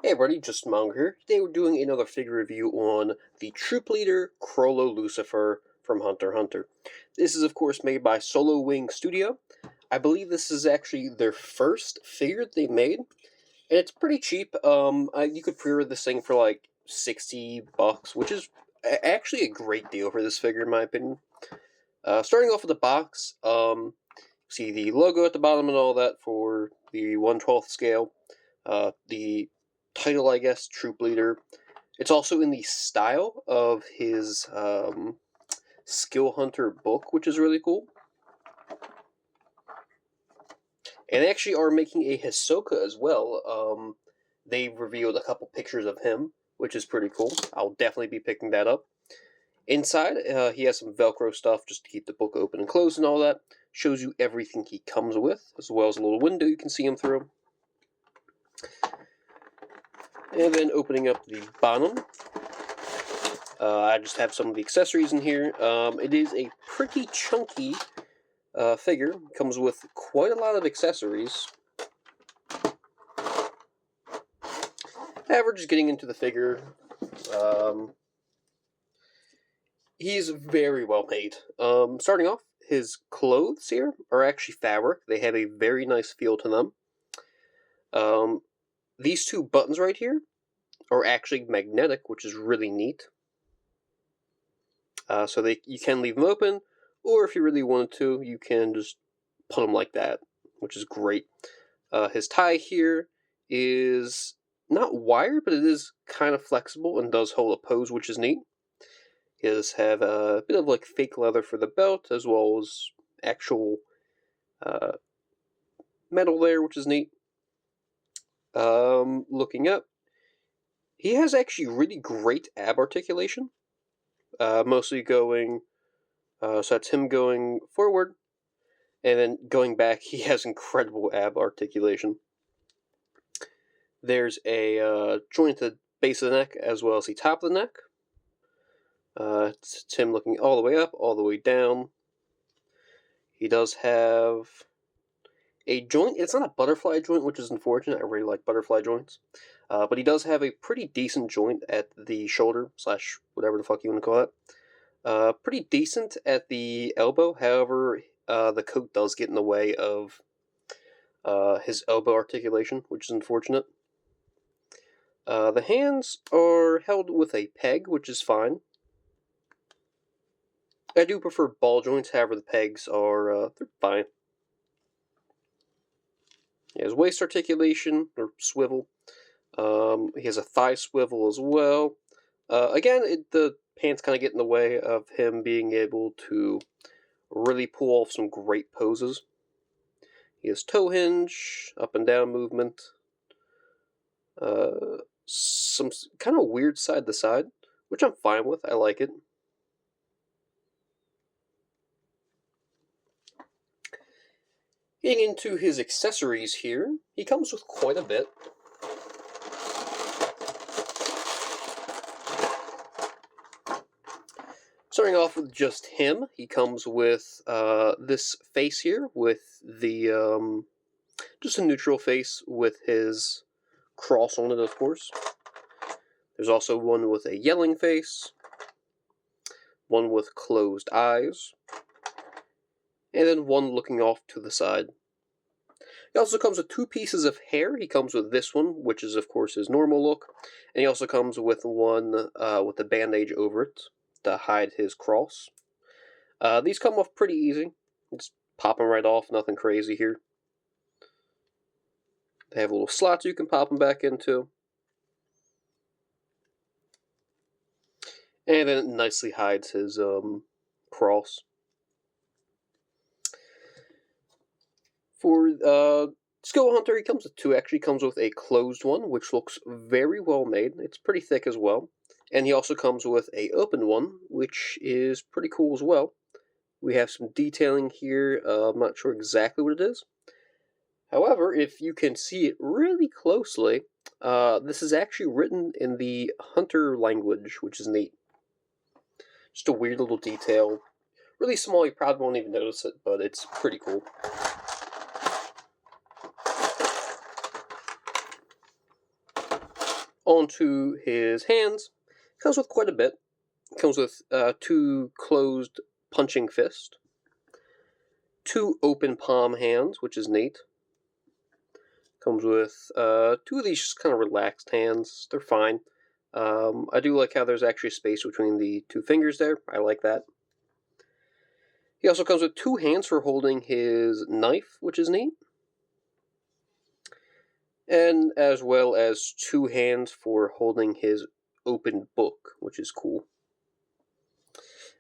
Hey everybody, just Monger here. Today we're doing another figure review on the troop leader Chrollo Lucifer from Hunter x Hunter. This is of course made by Solo Wing Studio. I believe this is actually their first figure they made, and it's pretty cheap. You could pre-order this thing for like $60, which is actually a great deal for this figure in my opinion. Starting off with the box, see the logo at the bottom and all that for the 1/12 scale. The title, I guess, troop leader. It's also in the style of his Skill Hunter book, which is really cool. And they actually are making a Hisoka as well. They revealed a couple pictures of him, which is pretty cool. I'll definitely be picking that up. Inside, he has some Velcro stuff just to keep the book open and closed and all that. Shows you everything he comes with, as well as a little window you can see him through. And then opening up the bottom, I just have some of the accessories in here. It is a pretty chunky figure. Comes with quite a lot of accessories. However, just getting into the figure, he's very well made. Starting off, his clothes here are actually fabric. They have a very nice feel to them. These two buttons right here are actually magnetic, which is really neat. So you can leave them open, or if you really wanted to, you can just put them like that, which is great. His tie here is not wired, but it is kind of flexible and does hold a pose, which is neat. He does have a bit of like fake leather for the belt, as well as actual metal there, which is neat. Looking up, he has actually really great ab articulation. Mostly going, so that's him going forward, and then going back, he has incredible ab articulation. There's a joint at the base of the neck as well as the top of the neck. It's him looking all the way up, all the way down. He does have a joint. It's not a butterfly joint, which is unfortunate. I really like butterfly joints. But he does have a pretty decent joint at the shoulder, slash whatever the fuck you want to call it. Pretty decent at the elbow. However, the coat does get in the way of his elbow articulation, which is unfortunate. The hands are held with a peg, which is fine. I do prefer ball joints, however the pegs are, they're fine. He has waist articulation, or swivel. He has a thigh swivel as well. Again, the pants kind of get in the way of him being able to really pull off some great poses. He has toe hinge, up and down movement. Some kind of weird side to side, which I'm fine with. I like it. Getting into his accessories here, he comes with quite a bit. Starting off with just him, he comes with this face here with the just a neutral face with his cross on it, of course. There's also one with a yelling face, one with closed eyes, and then one looking off to the side. He also comes with two pieces of hair. He comes with this one, which is of course his normal look, and he also comes with one with a bandage over it to hide his cross. These come off pretty easy. Just pop them right off, nothing crazy here. They have little slots you can pop them back into. And then it nicely hides his cross. For Skill Hunter, he comes with two. Actually, comes with a closed one, which looks very well made. It's pretty thick as well. And he also comes with a open one, which is pretty cool as well. We have some detailing here. I'm not sure exactly what it is. However, if you can see it really closely, this is actually written in the Hunter language, which is neat. Just a weird little detail. Really small, you probably won't even notice it, but it's pretty cool. onto his hands. Comes with quite a bit. Comes with 2 closed punching fists, 2 open palm hands, which is neat. Comes with 2 of these just kind of relaxed hands. They're fine. I do like how there's actually space between the 2 fingers there. I like that. He also comes with 2 hands for holding his knife, which is neat. And as well as 2 hands for holding his open book, which is cool.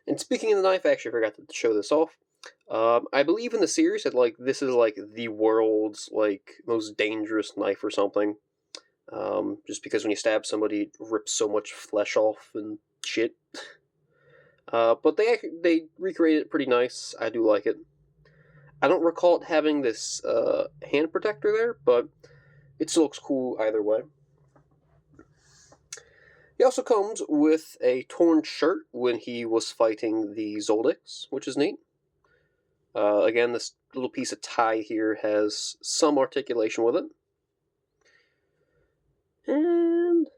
And speaking of the knife, I actually forgot to show this off. I believe in the series that this is the world's most dangerous knife or something. Just because when you stab somebody, it rips so much flesh off and shit. But they recreated it pretty nice. I do like it. I don't recall it having this hand protector there, but it still looks cool either way. He also comes with a torn shirt when he was fighting the Zoldycks, which is neat. Again, this little piece of tie here has some articulation with it. And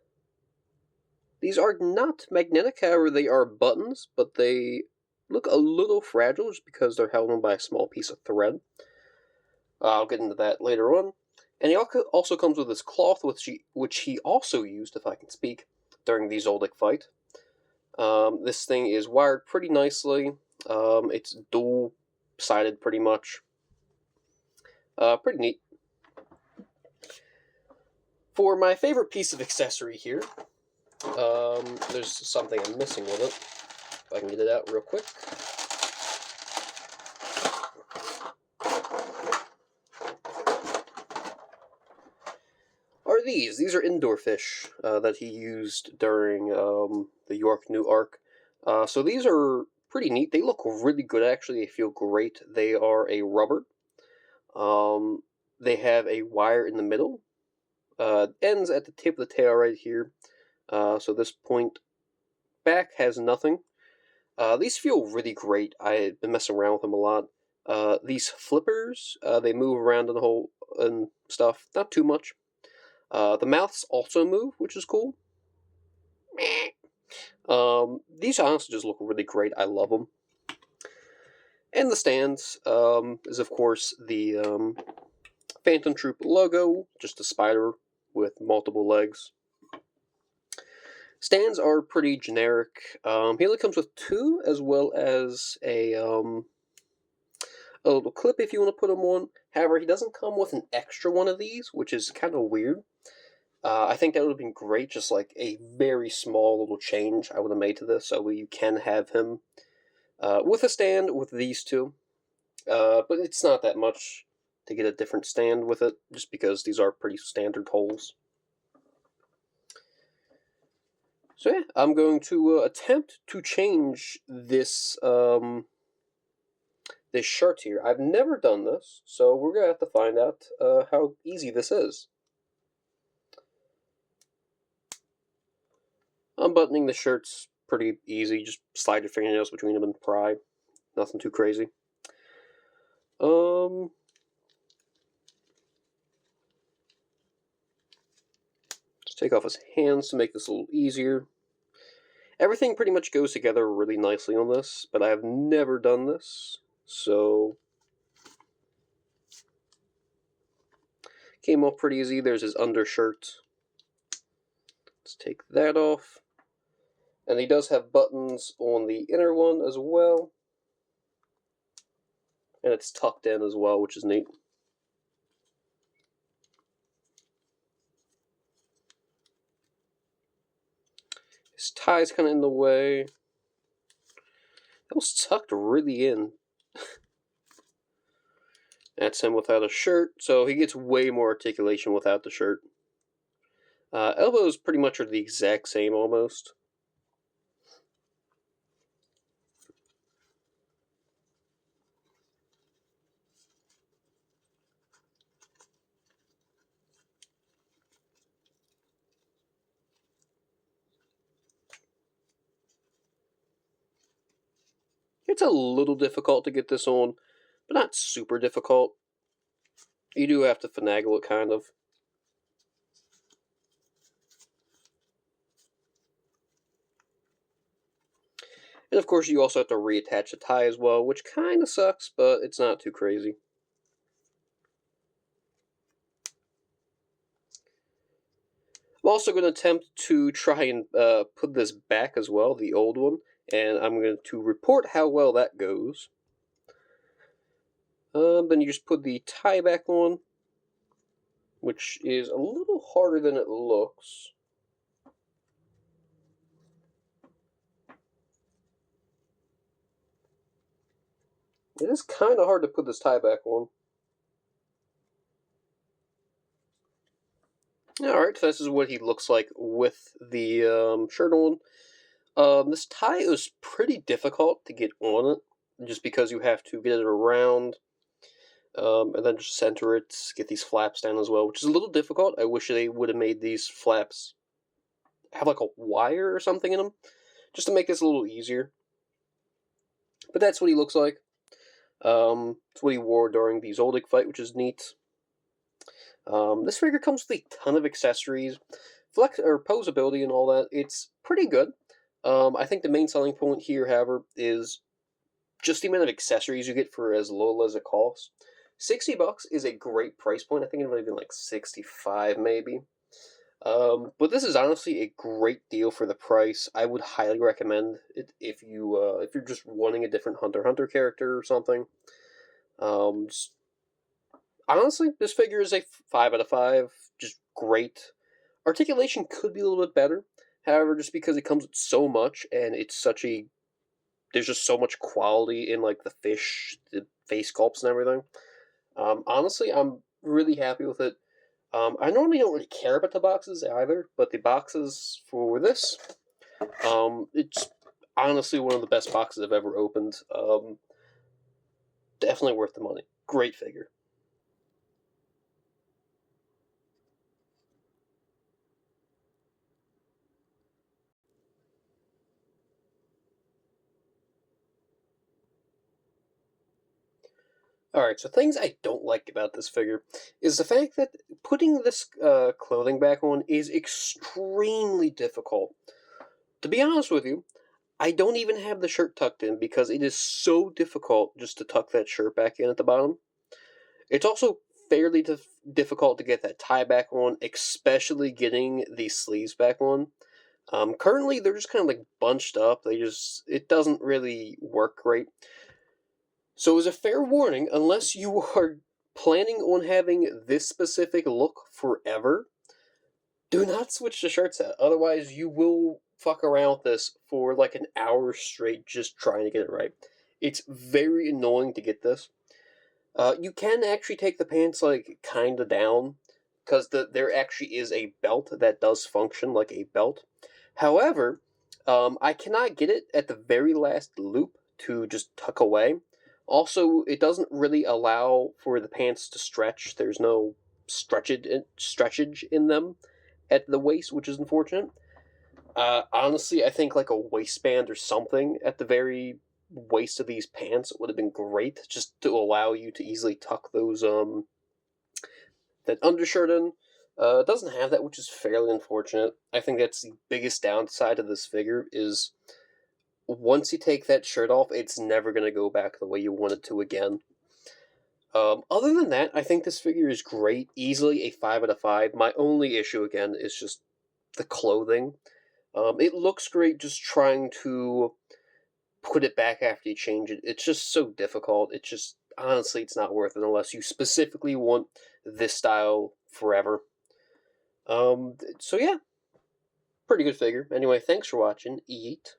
these are not magnetic, however, they are buttons, but they look a little fragile just because they're held on by a small piece of thread. I'll get into that later on. And he also comes with this cloth, which he also used, if I can speak, during the Zoldyck fight. This thing is wired pretty nicely. It's dual-sided pretty much. Pretty neat. For my favorite piece of accessory here, there's something I'm missing with it. If I can get it out real quick. Are these? These are indoor fish that he used during the York New Arc. So these are pretty neat. They look really good, actually. They feel great. They are a rubber. They have a wire in the middle. Ends at the tip of the tail right here. So this point back has nothing. These feel really great. I've been messing around with them a lot. These flippers, they move around in the hole and stuff. Not too much. The mouths also move, which is cool. These honestly just look really great. I love them. And the stands is, of course, the Phantom Troop logo, just a spider with multiple legs. Stands are pretty generic. He only comes with 2, as well as a little clip if you want to put them on. However, he doesn't come with an extra one of these, which is kind of weird. I think that would have been great, just like a very small little change I would have made to this, so you can have him with a stand with these 2. But it's not that much to get a different stand with it, just because these are pretty standard holes. So yeah, I'm going to attempt to change this this shirt here. I've never done this, so we're going to have to find out how easy this is. Unbuttoning the shirt's pretty easy. Just slide your fingernails between them and pry. Nothing too crazy. Just take off his hands to make this a little easier. Everything pretty much goes together really nicely on this, but I have never done this, so came off pretty easy. There's his undershirt. Let's take that off. And he does have buttons on the inner one as well. And it's tucked in as well, which is neat. His tie's kind of in the way. That was tucked really in. That's him without a shirt, so he gets way more articulation without the shirt. Elbows pretty much are the exact same almost. It's a little difficult to get this on, but not super difficult. You do have to finagle it, kind of. And of course, you also have to reattach the tie as well, which kind of sucks, but it's not too crazy. I'm also going to attempt to try and put this back as well, the old one, and I'm going to report how well that goes. Then you just put the tie back on, which is a little harder than it looks. It is kind of hard to put this tie back on. Alright, so this is what he looks like with the shirt on. This tie is pretty difficult to get on it, just because you have to get it around, and then just center it, get these flaps down as well, which is a little difficult. I wish they would have made these flaps have like a wire or something in them, just to make this a little easier. But that's what he looks like. It's what he wore during the Zoldyck fight, which is neat. This figure comes with a ton of accessories, flex or posability and all that. It's pretty good. I think the main selling point here, however, is just the amount of accessories you get for as little as it costs. $60 is a great price point. I think it might have been like 65 maybe. But this is honestly a great deal for the price. I would highly recommend it if you're just wanting a different Hunter x Hunter character or something. Honestly, this figure is a 5 out of 5. Just great. Articulation could be a little bit better. However, just because it comes with so much and it's such a there's just so much quality in like the fish, the face sculpts and everything. Honestly, I'm really happy with it. I normally don't really care about the boxes either, but the boxes for this, it's honestly one of the best boxes I've ever opened. Definitely worth the money. Great figure. Alright, so things I don't like about this figure is the fact that putting this clothing back on is extremely difficult. To be honest with you, I don't even have the shirt tucked in because it is so difficult just to tuck that shirt back in at the bottom. It's also fairly difficult to get that tie back on, especially getting the sleeves back on. Currently, they're just kind of like bunched up. It doesn't really work great. So, as a fair warning, unless you are planning on having this specific look forever, do not switch the shirt set. Otherwise, you will fuck around with this for like an hour straight just trying to get it right. It's very annoying to get this. You can actually take the pants like kind of down because there actually is a belt that does function like a belt. However, I cannot get it at the very last loop to just tuck away. Also, it doesn't really allow for the pants to stretch. There's no stretchage in them at the waist, which is unfortunate. Honestly, I think like a waistband or something at the very waist of these pants would have been great, just to allow you to easily tuck those that undershirt in. It doesn't have that, which is fairly unfortunate. I think that's the biggest downside of this figure is once you take that shirt off, it's never going to go back the way you want it to again. Other than that, I think this figure is great. Easily a 5 out of 5. My only issue, again, is just the clothing. It looks great just trying to put it back after you change it. It's just so difficult. It's just, honestly, it's not worth it unless you specifically want this style forever. So yeah, pretty good figure. Anyway, thanks for watching. Eat.